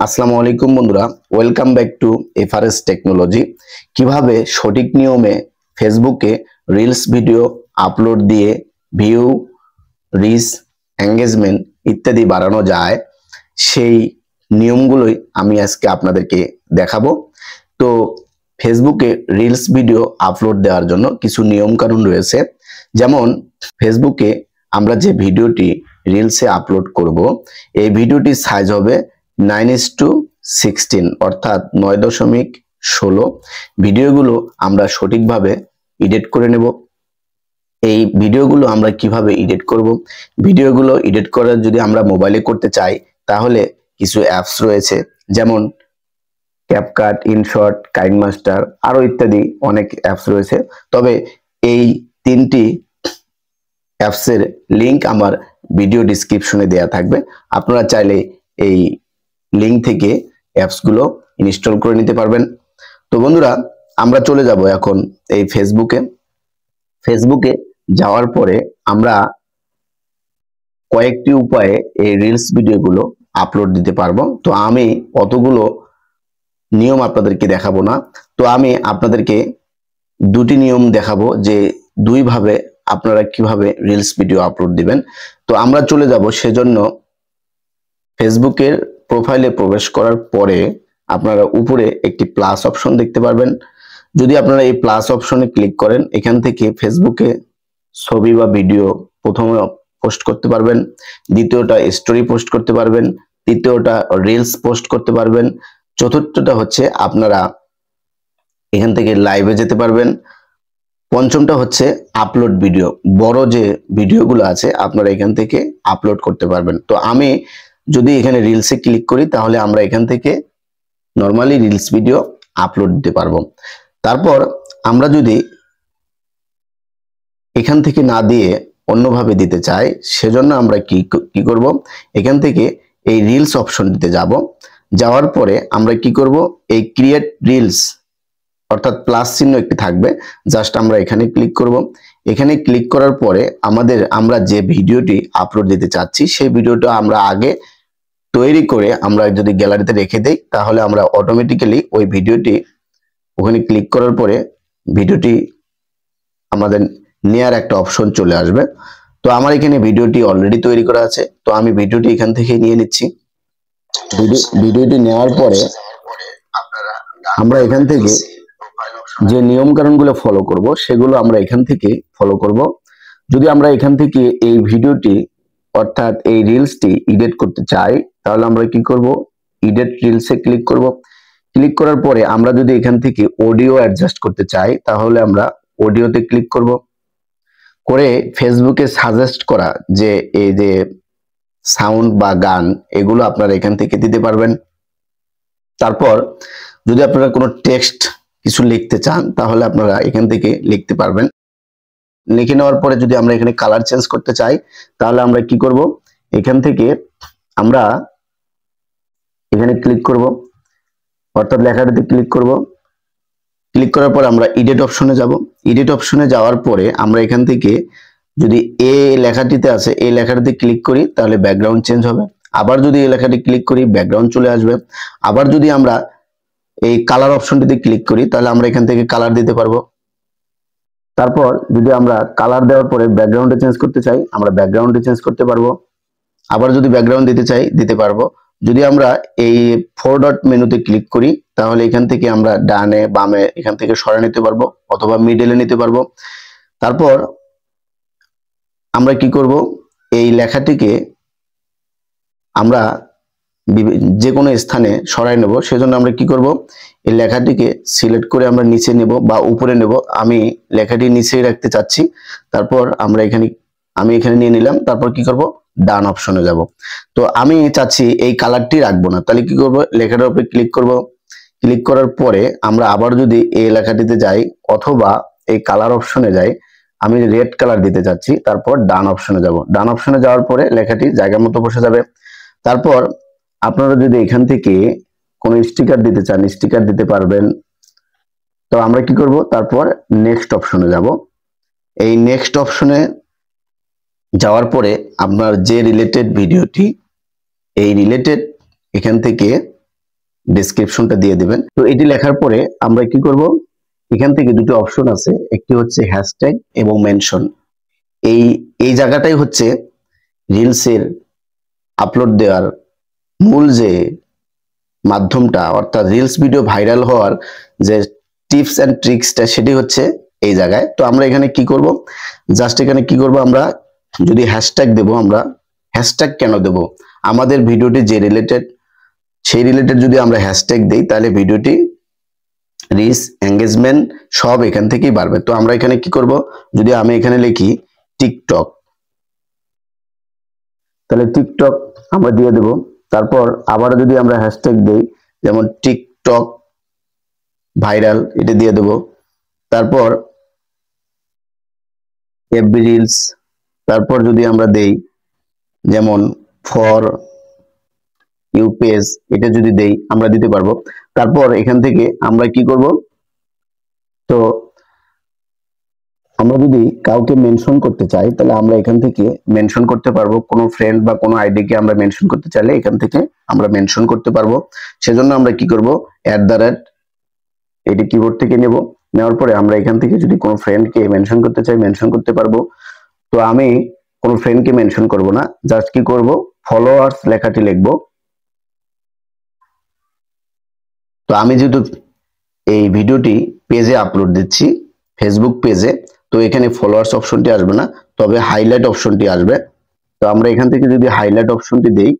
আসসালামু আলাইকুম বন্ধুরা, welcome back to FRS technology. কিভাবে সঠিক নিয়মে ফেসবুকে রিলস ভিডিও আপলোড দিয়ে ভিউ, রিচ, এঙ্গেজমেন্ট ইত্যাদি বাড়ানো যায়, সেই নিয়মগুলোই আমি আজকে আপনাদেরকে দেখাবো। তো ফেসবুকে রিলস ভিডিও আপলোড দেওয়ার জন্য কিছু নিয়ম কানুন রয়েছে। যেমন ফেসবুকে আমরা যে ভিডিওটি রিলসে আপলোড করব, এই ভিডিওটির সাইজ হবে 9:16 অর্থাৎ 9.16। ভিডিওগুলো আমরা সঠিকভাবে এডিট করে নেব। এই ভিডিওগুলো আমরা কিভাবে এডিট করব? ভিডিওগুলো এডিট করার যদি আমরা মোবাইলে করতে চাই তাহলে কিছু অ্যাপস রয়েছে, যেমন ক্যাপকাট, ইনশট, কাইনমাস্টার, আরো ইত্যাদি অনেক অ্যাপস রয়েছে। তবে এই তিনটি অ্যাপসের লিংক আমার ভিডিও ডিসক্রিপশনে দেওয়া থাকবে। আপনারা চাইলে এই লিংক থেকে অ্যাপসগুলো ইনস্টল করে নিতে পারবেন। তো বন্ধুরা, আমরা চলে যাব এখন এই ফেসবুকে যাওয়ার পরে আমরা কয়েকটি উপায়ে এই রিলস ভিডিওগুলো আপলোড দিতে পারবো। তো আমি অতগুলো নিয়ম আপনাদেরকে দেখাবো না, তো আমি আপনাদেরকে দুটি নিয়ম দেখাবো যে দুইভাবে আপনারা কিভাবে রিলস ভিডিও আপলোড দিবেন। তো আমরা চলে যাব, সেজন্য ফেসবুকের প্রোফাইলে প্রবেশ করার পরে আপনারা উপরে একটি প্লাস অপশন দেখতে পারবেন। যদি আপনারা এই প্লাস অপশনে ক্লিক করেন, এখান থেকে ফেসবুকে ছবি বা ভিডিও প্রথমে পোস্ট করতে পারবেন, দ্বিতীয়টা স্টোরি পোস্ট করতে পারবেন, তৃতীয়টা রিলস পোস্ট করতে পারবেন, চতুর্থটা হচ্ছে আপনারা এখান থেকে লাইভে যেতে পারবেন, পঞ্চমটা হচ্ছে আপলোড ভিডিও, বড় যে ভিডিওগুলো আছে আপনারা এখান থেকে আপলোড করতে পারবেন। তো আমি যদি এখানে রিলসে ক্লিক করি তাহলে আমরা এখান থেকে নরমালি রিলস ভিডিও আপলোড দিতে পারবো। তারপর আমরা যদি এখান থেকে না দিয়ে অন্যভাবে দিতে চাই, সেজন্য আমরা কি করব, এখান থেকে এই রিলস অপশন দিতে যাব। যাওয়ার পরে আমরা কি করব, এই ক্রিয়েট রিলস অর্থাৎ প্লাস চিহ্ন একটি থাকবে, জাস্ট আমরা এখানে ক্লিক করব। এখানে ক্লিক করার পরে আমরা যে ভিডিওটি আপলোড দিতে চাচ্ছি সেই ভিডিওটা আমরা আগে তৈরি করে আমরা যদি গ্যালারিতে রেখে দেই, তাহলে আমরা অটোমেটিক্যালি ওই ভিডিওটি ওখানে ক্লিক করার পরে ভিডিওটি আমাদের নেয়ার একটা অপশন চলে আসবে। তো আমার এখানে ভিডিওটি অলরেডি তৈরি করা আছে, তো আমি ভিডিওটি এখান থেকে নিয়ে নিচ্ছি। ভিডিওটি নেওয়ার পরে আমরা এখান থেকে যে নিয়ম কানুনগুলো ফলো করব সেগুলো আমরা এখান থেকে ফলো করব। যদি আমরা এখান থেকে এই ভিডিওটি অর্থাৎ এই রিলসটি এডিট করতে চাই, তাহলে আমরা কি করব, এডিট রিলসে ক্লিক করব। ক্লিক করার পরে আমরা যদি এখান থেকে অডিও অ্যাডজাস্ট করতে চাই তাহলে আমরা অডিওতে ক্লিক করব। করে ফেসবুকে সাজেস্ট করা যে এই যে সাউন্ড বা গান, এগুলো আপনারা এখান থেকে দিতে পারবেন। তারপর যদি আপনারা কোনো টেক্সট কিছু লিখতে চান তাহলে আপনারা এখান থেকে লিখতে পারবেন। লিখে নেওয়ার পরে যদি আমরা এখানে কালার চেঞ্জ করতে চাই তাহলে আমরা কি করব, এখান থেকে আমরা এখানে ক্লিক করব, অর্থাৎ লেখাটিতে ক্লিক করব। ক্লিক করার পর আমরা এডিট অপশনে যাব। এডিট অপশনে যাওয়ার পরে আমরা এখান থেকে যদি এ লেখাটিতে আছে এই লেখাটিতে ক্লিক করি তাহলে ব্যাকগ্রাউন্ড চেঞ্জ হবে। আবার যদি এই লেখাটি ক্লিক করি ব্যাকগ্রাউন্ড চলে আসবে। আবার যদি আমরা এই কালার অপশনটিতে ক্লিক করি তাহলে আমরা এখান থেকে কালার দিতে পারবো। তারপর যদি আমরা কালার দেওয়ার পরে ব্যাকগ্রাউন্ডে চেঞ্জ করতে চাই আমরা ব্যাকগ্রাউন্ডে চেঞ্জ করতে পারবো। আবার যদি ব্যাকগ্রাউন্ড দিতে চাই দিতে পারবো। যদি আমরা এই 4 ডট মেনুতে ক্লিক করি তাহলে এখান থেকে আমরা ডানে বামে এখান থেকে সরিয়ে নিতে পারবো অথবা মিডলে নিতে পারবো। তারপর আমরা কি করব, এই লেখাটিকে আমরা যে কোনো স্থানে সরাই নেব। সেজন্য আমরা কি করব, এই লেখাটিকে সিলেক্ট করে আমরা নিচে নেব বা উপরে নেব। আমি লেখাটি নিচেই রাখতে চাচ্ছি। তারপর আমি এখানে নিয়ে নিলাম। তারপর কি করব, ডান অপশনে যাব। তো আমি চাচ্ছি এই কালারটি রাখবো না, তাহলে কি করব, লেখাটার উপরে ক্লিক করব। ক্লিক করার পরে আমরা আবার যদি এই লেখাটিতে যাই অথবা এই কালার অপশনে যাই, আমি রেড কালার দিতে চাচ্ছি, তারপর ডান অপশনে যাব। ডান অপশনে যাওয়ার পরে লেখাটি জায়গা মতো বসে যাবে। তারপর আপনারা যদি এখান থেকে কোনো স্টিকার দিতে চান স্টিকার দিতে পারবেন। তো আমরা কি করব, তারপর নেক্সট অপশনে যাব। এই নেক্সট অপশনে যাওয়ার পরে আপনার যে রিলেটেড ভিডিওটি, এই রিলেটেড এখান থেকে ডেসক্রিপশনটা দিয়ে দিবেন। তো এটি লেখার পরে আমরা কি করব, এখান থেকে দুটো অপশন আছে, একটি হচ্ছে হ্যাশট্যাগ এবং মেনশন। এই এই জায়গাটাই হচ্ছে রিলসের আপলোড দেওয়ার মূল যে মাধ্যমটা, অর্থাৎ রিলস ভিডিও ভাইরাল হওয়ার যে টিপস এন্ড ট্রিক্সটা, সেটি হচ্ছে এই জায়গায়। তো আমরা এখানে কি করব, জাস্ট এখানে কি করব, আমরা যদি হ্যাশট্যাগ দেব, আমরা হ্যাশট্যাগ কেন দেব, আমাদের ভিডিওটি যে রিলেটেড সেই রিলেটেড যদি আমরা হ্যাশট্যাগ দেই তাহলে ভিডিওটি রিচ এঙ্গেজমেন্ট সব এখান থেকেই বাড়বে। তো আমরা এখানে কি করব, যদি আমি এখানে লিখি টিকটক, তাহলে টিকটক আমরা দিয়ে দেব। তারপর আবার যদি আমরা হ্যাশট্যাগ দেই, যেমন টিকটক ভাইরাল, এটা দিয়ে দেব। তারপর এফবি রিলস, তারপর যদি আমরা দেই যেমন ফর ইউ পেজ, এটা যদি দেই আমরা দিতে পারবো। তারপর এখান থেকে আমরা কি করব, তো আমরা যদি কাউকে মেনশন করতে চাই তাহলে আমরা এখান থেকে মেনশন করতে পারবো, কোনো ফ্রেন্ড বা কোনো আইডি কে আমরা মেনশন করতে চাইলে এখান থেকে আমরা মেনশন করতে পারবো। সেজন্য আমরা কি করব, @ এটি কিবোর্ড থেকে নেব, নেওয়ার পরে আমরা এখান থেকে যদি কোনো ফ্রেন্ডকে মেনশন করতে চাই মেনশন করতে পারবো। তো আমি কোনো ফ্রেন্ডকে মেনশন করব না, জাস্ট কি করব, ফলোয়ার্স লেখাটি লিখব। তো আমি যেহেতু এই ভিডিওটি পেজে আপলোড দিচ্ছি, ফেসবুক পেজে, তো এখানে ফলোয়ার্স অপশনটি আসবে না, তবে হাইলাইট অপশনটি আসবে। তো আমরা এখান থেকে যদি হাইলাইট অপশনটি দেই,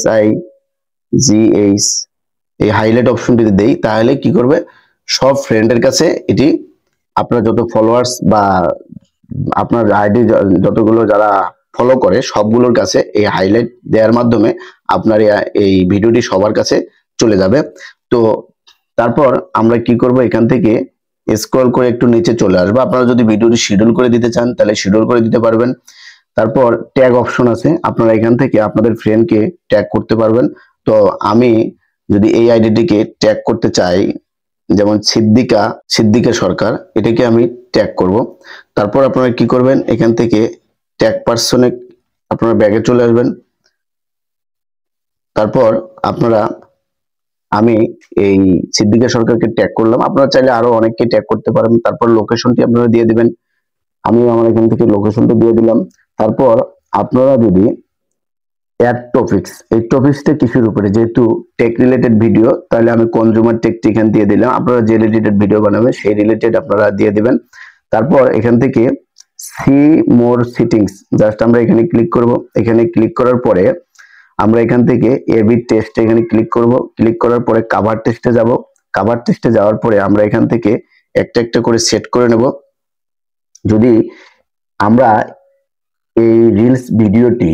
SIGH, এই হাইলাইট অপশনটি দেই, তাহলে কি করবে, সব ফ্রেন্ডের কাছে এটি, আপনার যত ফলোয়ার্স বা আপনার আইডি যতগুলো যারা ফলো করে সবগুলোর কাছে এই হাইলাইট দেওয়ার মাধ্যমে আপনার এই ভিডিওটি সবার কাছে চলে যাবে। তো তারপর আমরা কি করব, এখান থেকে স্ক্রল করে একটু নিচে চলে আসবো। আপনারা যদি ভিডিওটি শিডিউল করে দিতে চান তাহলে শিডিউল করে দিতে পারবেন। তারপর ট্যাগ অপশন আছে, আপনারা এখান থেকে আপনাদের ফ্রেন্ডকে ট্যাগ করতে পারবেন। তো আমি যদি এই আইডিটিকে ট্যাগ করতে চাই, যেমন সিদ্দিকা সরকার, এটাকে আমি ট্যাগ করব। তারপর আপনারা কি করবেন, এখান থেকে ট্যাগ পার্সনে আপনারা ব্যাগে চলে আসবেন। তারপর আপনারা, আমি এই সিদ্দিকা সরকারকে ট্যাগ করলাম, আপনারা চাইলে আরো অনেককে ট্যাগ করতে পারেন। তারপর লোকেশনটি আপনারা দিয়ে দিবেন, আমি আমার এখান থেকে লোকেশনটা দিয়ে দিলাম। তারপর আপনারা যদি অ্যাড টপিকস, এই টপিকসটা কিসের উপরে, যেহেতু টেক রিলেটেড ভিডিও, তাহলে আমি কনজিউমার টেকটি এখানে দিয়ে দিলাম। আপনারা যে রিলেটেড ভিডিও বানাবেন সেই রিলেটেড আপনারা দিয়ে দিবেন। তারপর এখান থেকে সি মোর সিটিংস, জাস্ট আমরা এখানে ক্লিক করব। এখানে ক্লিক করার পরে আমরা এখান থেকে এবি টেস্ট এখানে ক্লিক করব। ক্লিক করার পরে কভার টেস্টে যাব। কভার টেস্টে যাওয়ার পরে আমরা এখান থেকে একটা একটা করে সেট করে নেব। যদি আমরা এই রিলস ভিডিওটি,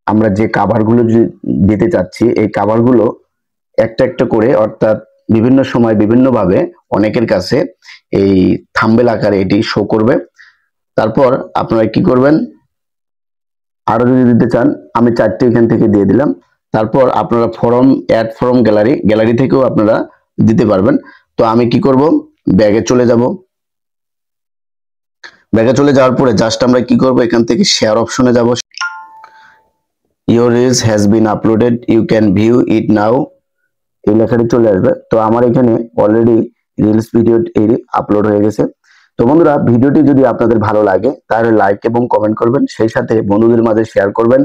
আমরা যে কাভারগুলো দিতে চাচ্ছি, এই কাভারগুলো একটা একটা করে, অর্থাৎ বিভিন্ন সময় বিভিন্ন ভাবে অনেকের কাছে এই থাম্বনেল আকারে এটি শো করবে। তারপর আপনারা কি করবেন, আরো যদি দিতে চান, আমি 4টে এখান থেকে দিয়ে দিলাম। তারপর আপনারা ফরম, অ্যাড ফরম গ্যালারি থেকেও আপনারা দিতে পারবেন। তো আমি কি করব, ব্যাগে চলে যাব। ব্যাগে চলে যাওয়ার পরে জাস্ট আমরা কি করব, এখান থেকে শেয়ার অপশনে যাব। Your reels has been uploaded, you can view it now, এই লেখাটি চলে আসবে। তো আমার এখানে অলরেডি রিলস ভিডিও আপলোড হয়ে গেছে। তো বন্ধুরা, ভিডিওটি যদি আপনাদের ভালো লাগে তাহলে লাইক এবং কমেন্ট করবেন, সেই সাথে বন্ধুদের মাঝে শেয়ার করবেন।